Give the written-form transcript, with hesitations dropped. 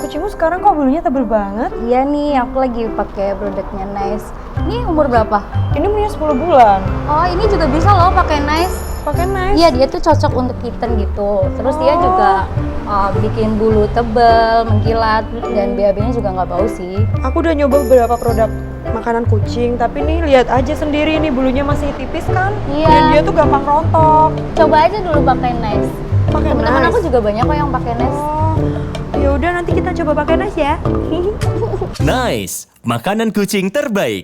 kucingmu sekarang kok bulunya tebel banget? Iya nih, aku lagi pakai produknya Nice. Ini umur berapa? Ini punya 10 bulan. Oh, ini juga bisa loh pakai Nice. Pakai Nice? Iya, dia tuh cocok untuk kitten gitu. Terus dia juga bikin bulu tebal, mengkilat, dan BAB-nya juga nggak bau sih. Aku udah nyoba beberapa produk makanan kucing, tapi nih lihat aja sendiri nih bulunya masih tipis kan? Iya. Dan dia tuh gampang rontok. Coba aja dulu pakai Nice. Pakai Teman-teman Nice. aku juga banyak kok yang pakai Nice. Oh, ya udah nanti kita coba pakai Nice ya. Nice, makanan kucing terbaik.